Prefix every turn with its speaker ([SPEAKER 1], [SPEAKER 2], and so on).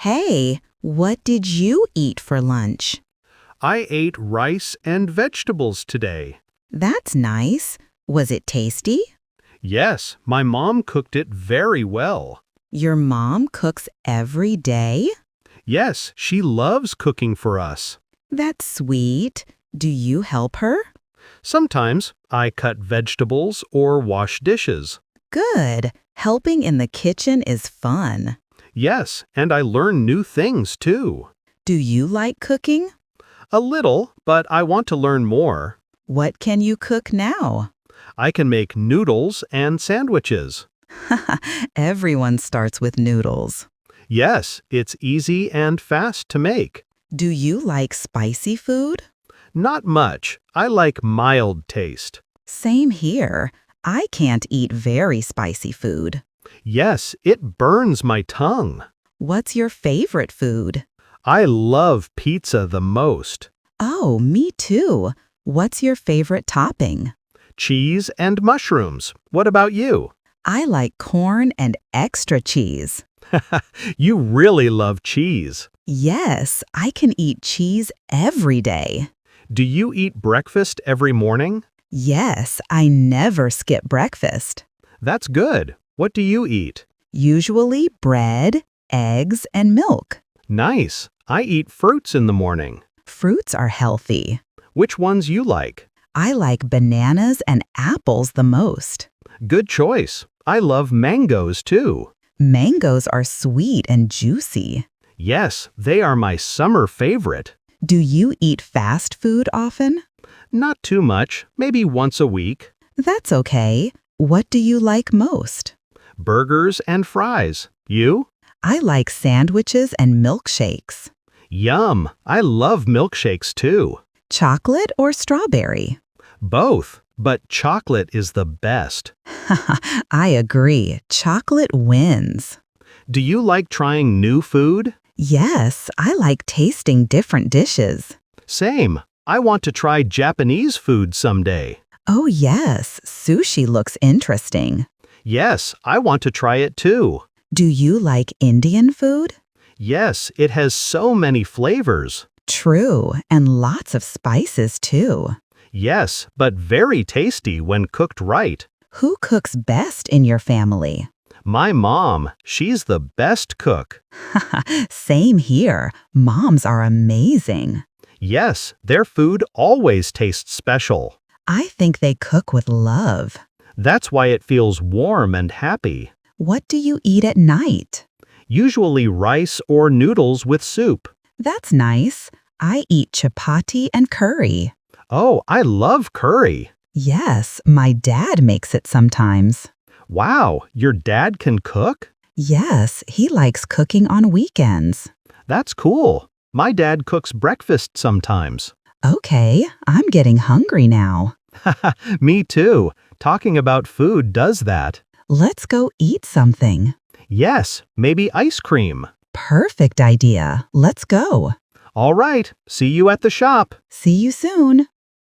[SPEAKER 1] Hey, what did you eat for lunch?
[SPEAKER 2] I ate rice and vegetables today.
[SPEAKER 1] That's nice. Was it tasty?
[SPEAKER 2] Yes, my mom cooked it very well.
[SPEAKER 1] Your mom cooks every day?
[SPEAKER 2] Yes, she loves cooking for us.
[SPEAKER 1] That's sweet. Do you help her?
[SPEAKER 2] Sometimes I cut vegetables or wash dishes.
[SPEAKER 1] Good. Helping in the kitchen is fun.
[SPEAKER 2] Yes, and I learn new things too.
[SPEAKER 1] Do you like cooking?
[SPEAKER 2] A little, but I want to learn more.
[SPEAKER 1] What can you cook now?
[SPEAKER 2] I can make noodles and sandwiches.
[SPEAKER 1] Everyone starts with noodles.
[SPEAKER 2] Yes, it's easy and fast to make.
[SPEAKER 1] Do you like spicy food?
[SPEAKER 2] Not much. I like mild taste.
[SPEAKER 1] Same here. I can't eat very spicy food.
[SPEAKER 2] Yes, it burns my tongue.
[SPEAKER 1] What's your favorite food?
[SPEAKER 2] I love pizza the most.
[SPEAKER 1] Oh, me too. What's your favorite topping?
[SPEAKER 2] Cheese and mushrooms. What about you?
[SPEAKER 1] I like corn and extra cheese.
[SPEAKER 2] You really love cheese.
[SPEAKER 1] Yes, I can eat cheese every day.
[SPEAKER 2] Do you eat breakfast every morning?
[SPEAKER 1] Yes, I never skip breakfast.
[SPEAKER 2] That's good. What do you eat?
[SPEAKER 1] Usually bread, eggs, and milk.
[SPEAKER 2] Nice. I eat fruits in the morning.
[SPEAKER 1] Fruits are healthy.
[SPEAKER 2] Which ones you like?
[SPEAKER 1] I like bananas and apples the most.
[SPEAKER 2] Good choice. I love mangoes too.
[SPEAKER 1] Mangoes are sweet and juicy.
[SPEAKER 2] Yes, they are my summer favorite.
[SPEAKER 1] Do you eat fast food often?
[SPEAKER 2] Not too much, maybe once a week.
[SPEAKER 1] That's okay. What do you like most?
[SPEAKER 2] Burgers and fries. You?
[SPEAKER 1] I like sandwiches and milkshakes.
[SPEAKER 2] Yum! I love milkshakes too.
[SPEAKER 1] Chocolate or strawberry?
[SPEAKER 2] Both, but chocolate is the best.
[SPEAKER 1] I agree. Chocolate wins.
[SPEAKER 2] Do you like trying new food?
[SPEAKER 1] Yes, I like tasting different dishes.
[SPEAKER 2] Same. I want to try Japanese food someday.
[SPEAKER 1] Oh yes, sushi looks interesting.
[SPEAKER 2] Yes, I want to try it too.
[SPEAKER 1] Do you like Indian food?
[SPEAKER 2] Yes, it has so many flavors.
[SPEAKER 1] True, and lots of spices too.
[SPEAKER 2] Yes, but very tasty when cooked right.
[SPEAKER 1] Who cooks best in your family?
[SPEAKER 2] My mom, she's the best cook.
[SPEAKER 1] Same here. Moms are amazing.
[SPEAKER 2] Yes, their food always tastes special.
[SPEAKER 1] I think they cook with love.
[SPEAKER 2] That's why it feels warm and happy.
[SPEAKER 1] What do you eat at night?
[SPEAKER 2] Usually rice or noodles with soup.
[SPEAKER 1] That's nice. I eat chapati and curry.
[SPEAKER 2] Oh, I love curry.
[SPEAKER 1] Yes, my dad makes it sometimes.
[SPEAKER 2] Wow, your dad can cook?
[SPEAKER 1] Yes, he likes cooking on weekends.
[SPEAKER 2] That's cool. My dad cooks breakfast sometimes.
[SPEAKER 1] Okay, I'm getting hungry now.
[SPEAKER 2] Me too. Talking about food does that.
[SPEAKER 1] Let's go eat something.
[SPEAKER 2] Yes, maybe ice cream.
[SPEAKER 1] Perfect idea. Let's go.
[SPEAKER 2] All right, see you at the shop.
[SPEAKER 1] See you soon.